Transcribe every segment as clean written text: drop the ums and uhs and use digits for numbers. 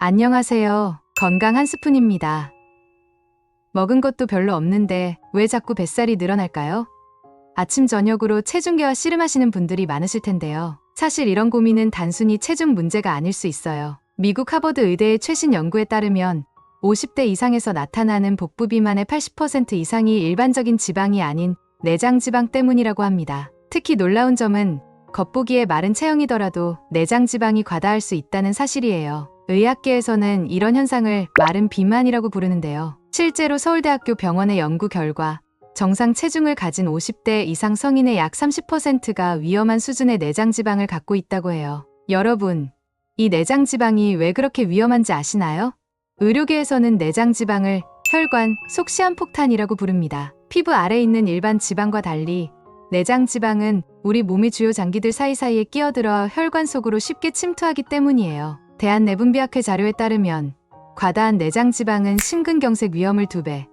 안녕하세요. 건강 한 스푼입니다. 먹은 것도 별로 없는데 왜 자꾸 뱃살이 늘어날까요? 아침 저녁으로 체중계와 씨름하시는 분들이 많으실 텐데요. 사실 이런 고민은 단순히 체중 문제가 아닐 수 있어요. 미국 하버드 의대의 최신 연구에 따르면 50대 이상에서 나타나는 복부 비만의 80% 이상이 일반적인 지방이 아닌 내장 지방 때문이라고 합니다. 특히 놀라운 점은 겉보기에 마른 체형이더라도 내장 지방이 과다할 수 있다는 사실이에요. 의학계에서는 이런 현상을 마른 비만이라고 부르는데요. 실제로 서울대학교 병원의 연구 결과 정상 체중을 가진 50대 이상 성인의 약 30%가 위험한 수준의 내장 지방을 갖고 있다고 해요. 여러분, 이 내장 지방이 왜 그렇게 위험한지 아시나요? 의료계에서는 내장 지방을 혈관 속 시한폭탄이라고 부릅니다. 피부 아래에 있는 일반 지방과 달리 내장 지방은 우리 몸의 주요 장기들 사이사이에 끼어들어 혈관 속으로 쉽게 침투하기 때문이에요. 대한내분비학회 자료에 따르면 과다한 내장 지방은 심근경색 위험을 2배,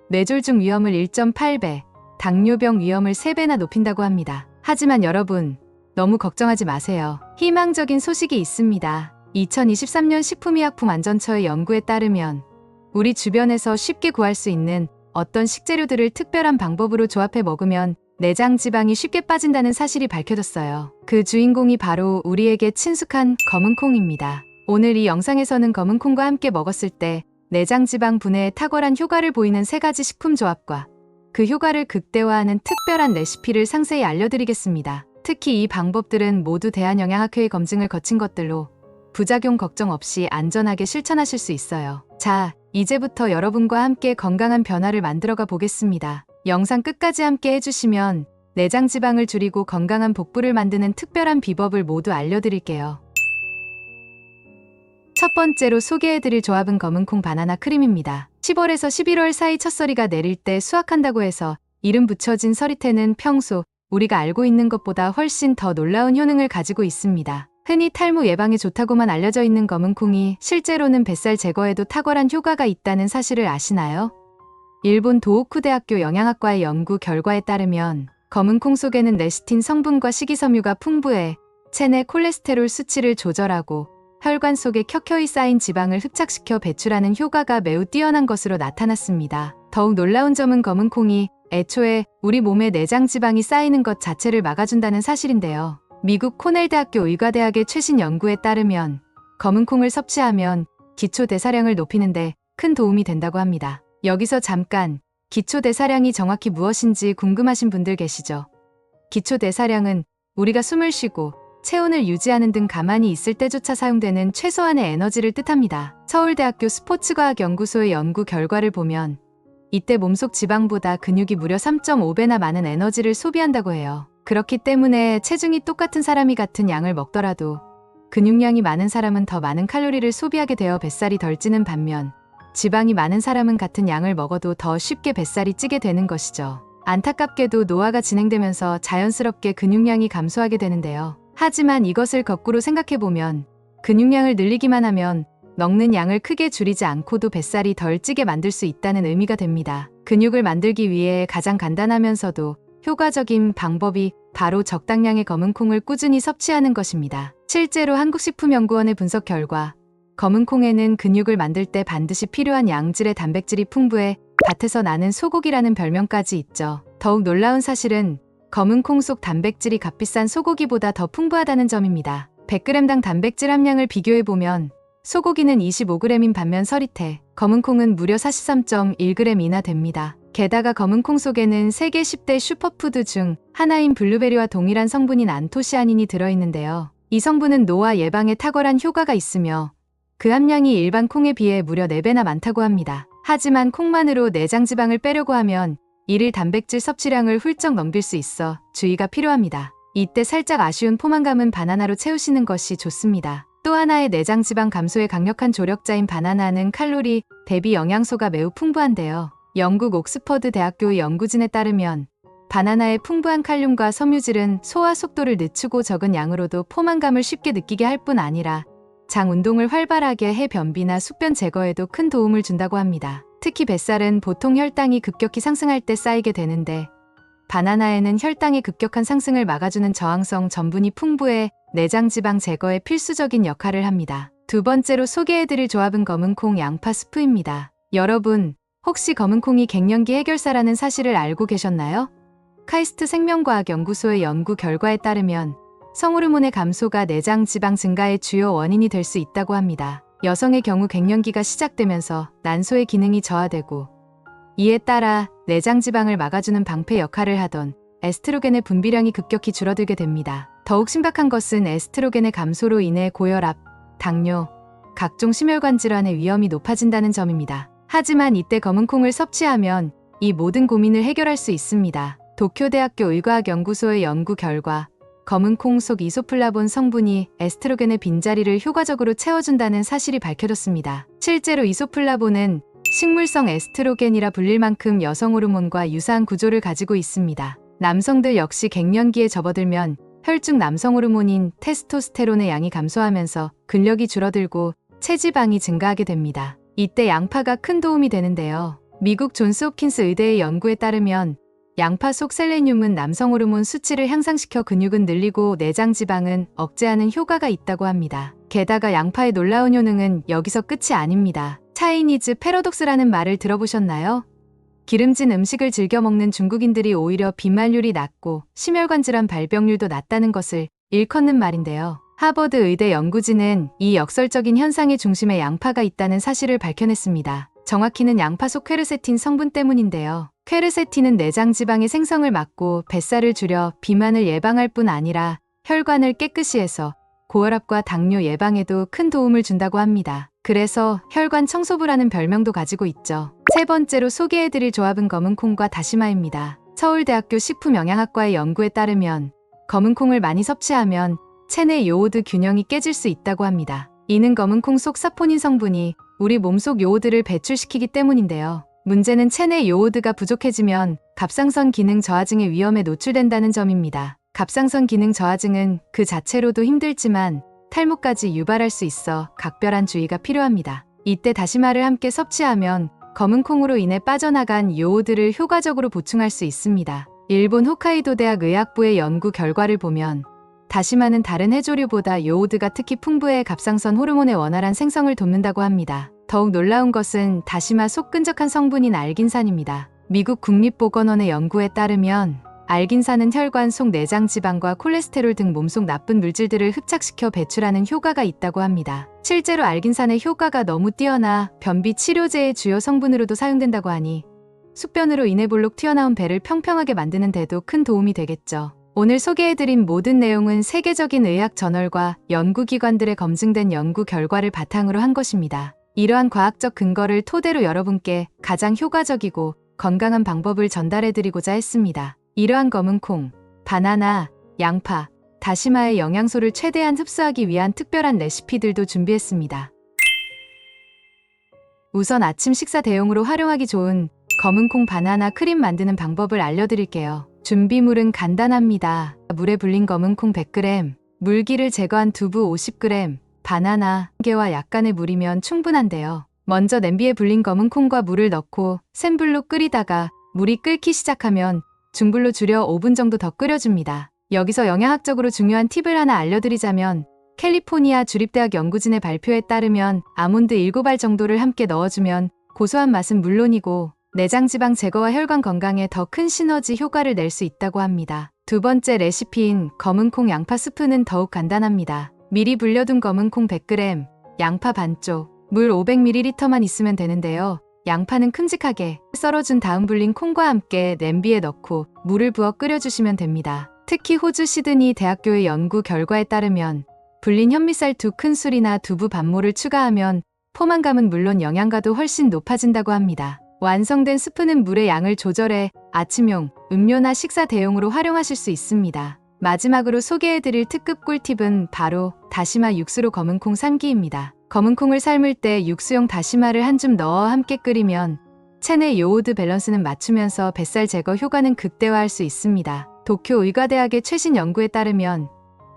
뇌졸중 위험을 1.8배, 당뇨병 위험을 3배나 높인다고 합니다. 하지만 여러분, 너무 걱정하지 마세요. 희망적인 소식이 있습니다. 2023년 식품의약품안전처의 연구에 따르면 우리 주변에서 쉽게 구할 수 있는 어떤 식재료들을 특별한 방법으로 조합해 먹으면 내장 지방이 쉽게 빠진다는 사실이 밝혀졌어요. 그 주인공이 바로 우리에게 친숙한 검은콩입니다. 오늘 이 영상에서는 검은콩과 함께 먹었을 때 내장 지방 분해에 탁월한 효과를 보이는 3가지 식품 조합과 그 효과를 극대화하는 특별한 레시피를 상세히 알려드리겠습니다. 특히 이 방법들은 모두 대한영양학회의 검증을 거친 것들로 부작용 걱정 없이 안전하게 실천하실 수 있어요. 자, 이제부터 여러분과 함께 건강한 변화를 만들어가 보겠습니다. 영상 끝까지 함께 해주시면 내장 지방을 줄이고 건강한 복부를 만드는 특별한 비법을 모두 알려드릴게요. 첫 번째로 소개해드릴 조합은 검은콩 바나나 크림입니다. 10월에서 11월 사이 첫서리가 내릴 때 수확한다고 해서 이름 붙여진 서리태는 평소 우리가 알고 있는 것보다 훨씬 더 놀라운 효능을 가지고 있습니다. 흔히 탈모 예방에 좋다고만 알려져 있는 검은콩이 실제로는 뱃살 제거에도 탁월한 효과가 있다는 사실을 아시나요? 일본 도호쿠 대학교 영양학과의 연구 결과에 따르면 검은콩 속에는 레시틴 성분과 식이섬유가 풍부해 체내 콜레스테롤 수치를 조절하고 혈관 속에 켜켜이 쌓인 지방을 흡착시켜 배출하는 효과가 매우 뛰어난 것으로 나타났습니다. 더욱 놀라운 점은 검은콩이 애초에 우리 몸에 내장 지방이 쌓이는 것 자체를 막아준다는 사실인데요. 미국 코넬대학교 의과대학의 최신 연구에 따르면 검은콩을 섭취하면 기초대사량을 높이는데 큰 도움이 된다고 합니다. 여기서 잠깐 기초대사량이 정확히 무엇인지 궁금하신 분들 계시죠? 기초대사량은 우리가 숨을 쉬고 체온을 유지하는 등 가만히 있을 때조차 사용되는 최소한의 에너지를 뜻합니다. 서울대학교 스포츠과학연구소의 연구 결과를 보면 이때 몸속 지방보다 근육이 무려 3.5배나 많은 에너지를 소비한다고 해요. 그렇기 때문에 체중이 똑같은 사람이 같은 양을 먹더라도 근육량이 많은 사람은 더 많은 칼로리를 소비하게 되어 뱃살이 덜 찌는 반면 지방이 많은 사람은 같은 양을 먹어도 더 쉽게 뱃살이 찌게 되는 것이죠. 안타깝게도 노화가 진행되면서 자연스럽게 근육량이 감소하게 되는데요. 하지만 이것을 거꾸로 생각해보면 근육량을 늘리기만 하면 먹는 양을 크게 줄이지 않고도 뱃살이 덜 찌게 만들 수 있다는 의미가 됩니다. 근육을 만들기 위해 가장 간단하면서도 효과적인 방법이 바로 적당량의 검은콩을 꾸준히 섭취하는 것입니다. 실제로 한국식품연구원의 분석 결과 검은콩에는 근육을 만들 때 반드시 필요한 양질의 단백질이 풍부해 밭에서 나는 소고기라는 별명까지 있죠. 더욱 놀라운 사실은 검은콩 속 단백질이 값비싼 소고기보다 더 풍부하다는 점입니다. 100g당 단백질 함량을 비교해보면 소고기는 25g인 반면 서리태, 검은콩은 무려 43.1g이나 됩니다. 게다가 검은콩 속에는 세계 10대 슈퍼푸드 중 하나인 블루베리와 동일한 성분인 안토시아닌이 들어있는데요. 이 성분은 노화 예방에 탁월한 효과가 있으며 그 함량이 일반 콩에 비해 무려 4배나 많다고 합니다. 하지만 콩만으로 내장 지방을 빼려고 하면 일일 단백질 섭취량을 훌쩍 넘길 수 있어 주의가 필요합니다. 이때 살짝 아쉬운 포만감은 바나나로 채우시는 것이 좋습니다. 또 하나의 내장 지방 감소에 강력한 조력자인 바나나는 칼로리 대비 영양소가 매우 풍부한데요. 영국 옥스퍼드 대학교의 연구진에 따르면 바나나의 풍부한 칼륨과 섬유질은 소화 속도를 늦추고 적은 양으로도 포만감을 쉽게 느끼게 할 뿐 아니라 장 운동을 활발하게 해 변비나 숙변 제거에도 큰 도움을 준다고 합니다. 특히 뱃살은 보통 혈당이 급격히 상승할 때 쌓이게 되는데 바나나에는 혈당의 급격한 상승을 막아주는 저항성 전분이 풍부해 내장 지방 제거에 필수적인 역할을 합니다. 두 번째로 소개해드릴 조합은 검은콩 양파 스프입니다. 여러분, 혹시 검은콩이 갱년기 해결사라는 사실을 알고 계셨나요? 카이스트 생명과학연구소의 연구 결과에 따르면 성호르몬의 감소가 내장 지방 증가의 주요 원인이 될 수 있다고 합니다. 여성의 경우 갱년기가 시작되면서 난소의 기능이 저하되고 이에 따라 내장 지방을 막아주는 방패 역할을 하던 에스트로겐의 분비량이 급격히 줄어들게 됩니다. 더욱 심각한 것은 에스트로겐의 감소로 인해 고혈압, 당뇨, 각종 심혈관 질환의 위험이 높아진다는 점입니다. 하지만 이때 검은콩을 섭취하면 이 모든 고민을 해결할 수 있습니다. 도쿄대학교 의과학연구소의 연구 결과 검은콩 속 이소플라본 성분이 에스트로겐의 빈자리를 효과적으로 채워준다는 사실이 밝혀졌습니다. 실제로 이소플라본은 식물성 에스트로겐이라 불릴 만큼 여성 호르몬과 유사한 구조를 가지고 있습니다. 남성들 역시 갱년기에 접어들면 혈중 남성 호르몬인 테스토스테론의 양이 감소하면서 근력이 줄어들고 체지방이 증가하게 됩니다. 이때 양파가 큰 도움이 되는데요. 미국 존스 홉킨스 의대의 연구에 따르면 양파 속 셀레늄은 남성 호르몬 수치를 향상시켜 근육은 늘리고 내장 지방은 억제하는 효과가 있다고 합니다. 게다가 양파의 놀라운 효능은 여기서 끝이 아닙니다. 차이니즈 패러독스라는 말을 들어보셨나요? 기름진 음식을 즐겨 먹는 중국인들이 오히려 비만율이 낮고 심혈관 질환 발병률도 낮다는 것을 일컫는 말인데요. 하버드 의대 연구진은 이 역설적인 현상의 중심에 양파가 있다는 사실을 밝혀냈습니다. 정확히는 양파 속 퀘르세틴 성분 때문인데요. 퀘르세틴은 내장 지방의 생성을 막고 뱃살을 줄여 비만을 예방할 뿐 아니라 혈관을 깨끗이 해서 고혈압과 당뇨 예방에도 큰 도움을 준다고 합니다. 그래서 혈관 청소부라는 별명도 가지고 있죠. 세 번째로 소개해드릴 조합은 검은콩과 다시마입니다. 서울대학교 식품영양학과의 연구에 따르면 검은콩을 많이 섭취하면 체내 요오드 균형이 깨질 수 있다고 합니다. 이는 검은콩 속 사포닌 성분이 우리 몸속 요오드를 배출시키기 때문인데요. 문제는 체내 요오드가 부족해지면 갑상선 기능 저하증의 위험에 노출된다는 점입니다. 갑상선 기능 저하증은 그 자체로도 힘들지만 탈모까지 유발할 수 있어 각별한 주의가 필요합니다. 이때 다시마를 함께 섭취하면 검은콩으로 인해 빠져나간 요오드를 효과적으로 보충할 수 있습니다. 일본 홋카이도 대학 의학부의 연구 결과를 보면 다시마는 다른 해조류보다 요오드가 특히 풍부해 갑상선 호르몬의 원활한 생성을 돕는다고 합니다. 더욱 놀라운 것은 다시마 속 끈적한 성분인 알긴산입니다. 미국 국립보건원의 연구에 따르면 알긴산은 혈관 속 내장 지방과 콜레스테롤 등 몸속 나쁜 물질들을 흡착시켜 배출하는 효과가 있다고 합니다. 실제로 알긴산의 효과가 너무 뛰어나 변비 치료제의 주요 성분으로도 사용된다고 하니 숙변으로 인해 볼록 튀어나온 배를 평평하게 만드는 데도 큰 도움이 되겠죠. 오늘 소개해드린 모든 내용은 세계적인 의학 저널과 연구기관들의 검증된 연구 결과를 바탕으로 한 것입니다. 이러한 과학적 근거를 토대로 여러분께 가장 효과적이고 건강한 방법을 전달해드리고자 했습니다. 이러한 검은콩, 바나나, 양파, 다시마의 영양소를 최대한 흡수하기 위한 특별한 레시피들도 준비했습니다. 우선 아침 식사 대용으로 활용하기 좋은 검은콩 바나나 크림 만드는 방법을 알려드릴게요. 준비물은 간단합니다. 물에 불린 검은콩 100g, 물기를 제거한 두부 50g, 바나나 1개와 약간의 물이면 충분한데요. 먼저 냄비에 불린 검은콩과 물을 넣고 센 불로 끓이다가 물이 끓기 시작하면 중불로 줄여 5분 정도 더 끓여줍니다. 여기서 영양학적으로 중요한 팁을 하나 알려드리자면 캘리포니아 주립대학 연구진의 발표에 따르면 아몬드 7알 정도를 함께 넣어주면 고소한 맛은 물론이고 내장지방 제거와 혈관 건강에 더 큰 시너지 효과를 낼 수 있다고 합니다. 두 번째 레시피인 검은콩 양파 스프는 더욱 간단합니다. 미리 불려둔 검은콩 100g, 양파 반쪽, 물 500ml만 있으면 되는데요. 양파는 큼직하게 썰어준 다음 불린 콩과 함께 냄비에 넣고 물을 부어 끓여주시면 됩니다. 특히 호주 시드니 대학교의 연구 결과에 따르면 불린 현미쌀 2큰술이나 두부 반모를 추가하면 포만감은 물론 영양가도 훨씬 높아진다고 합니다. 완성된 스프는 물의 양을 조절해 아침용, 음료나 식사 대용으로 활용하실 수 있습니다. 마지막으로 소개해드릴 특급 꿀팁은 바로 다시마 육수로 검은콩 삶기입니다. 검은콩을 삶을 때 육수용 다시마를 한 줌 넣어 함께 끓이면 체내 요오드 밸런스는 맞추면서 뱃살 제거 효과는 극대화할 수 있습니다. 도쿄 의과대학의 최신 연구에 따르면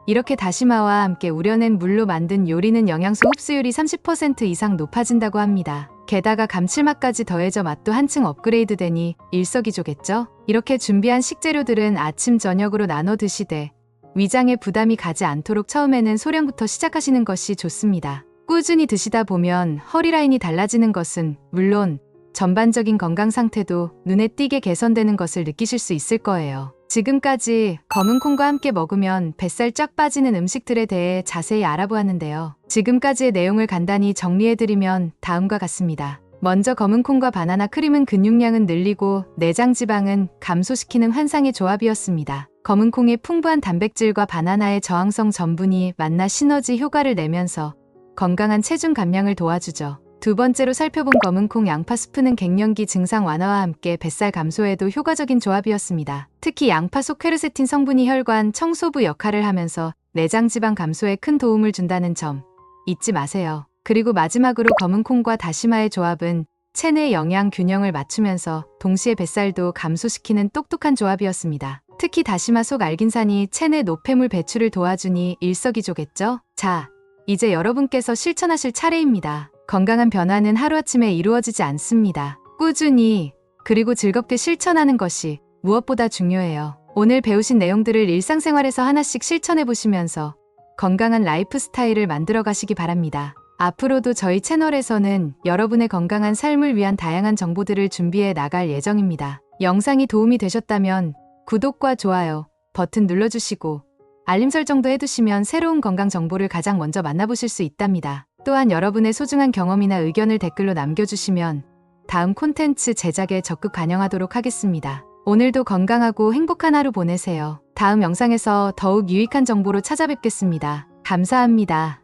이렇게 다시마와 함께 우려낸 물로 만든 요리는 영양소 흡수율이 30% 이상 높아진다고 합니다. 게다가 감칠맛까지 더해져 맛도 한층 업그레이드되니 일석이조겠죠? 이렇게 준비한 식재료들은 아침 저녁으로 나눠 드시되 위장에 부담이 가지 않도록 처음에는 소량부터 시작하시는 것이 좋습니다. 꾸준히 드시다 보면 허리 라인이 달라지는 것은 물론 전반적인 건강 상태도 눈에 띄게 개선되는 것을 느끼실 수 있을 거예요. 지금까지 검은콩과 함께 먹으면 뱃살 쫙 빠지는 음식들에 대해 자세히 알아보았는데요. 지금까지의 내용을 간단히 정리해드리면 다음과 같습니다. 먼저 검은콩과 바나나 크림은 근육량은 늘리고 내장 지방은 감소시키는 환상의 조합이었습니다. 검은콩의 풍부한 단백질과 바나나의 저항성 전분이 만나 시너지 효과를 내면서 건강한 체중 감량을 도와주죠. 두 번째로 살펴본 검은콩 양파 스프는 갱년기 증상 완화와 함께 뱃살 감소에도 효과적인 조합이었습니다. 특히 양파 속 퀘르세틴 성분이 혈관 청소부 역할을 하면서 내장 지방 감소에 큰 도움을 준다는 점 잊지 마세요. 그리고 마지막으로 검은콩과 다시마의 조합은 체내 영양 균형을 맞추면서 동시에 뱃살도 감소시키는 똑똑한 조합이었습니다. 특히 다시마 속 알긴산이 체내 노폐물 배출을 도와주니 일석이조겠죠? 자, 이제 여러분께서 실천하실 차례입니다. 건강한 변화는 하루아침에 이루어지지 않습니다. 꾸준히 그리고 즐겁게 실천하는 것이 무엇보다 중요해요. 오늘 배우신 내용들을 일상생활에서 하나씩 실천해 보시면서 건강한 라이프 스타일을 만들어 가시기 바랍니다. 앞으로도 저희 채널에서는 여러분의 건강한 삶을 위한 다양한 정보들을 준비해 나갈 예정입니다. 영상이 도움이 되셨다면 구독과 좋아요 버튼 눌러주시고 알림 설정도 해두시면 새로운 건강 정보를 가장 먼저 만나보실 수 있답니다. 또한 여러분의 소중한 경험이나 의견을 댓글로 남겨주시면 다음 콘텐츠 제작에 적극 반영하도록 하겠습니다. 오늘도 건강하고 행복한 하루 보내세요. 다음 영상에서 더욱 유익한 정보로 찾아뵙겠습니다. 감사합니다.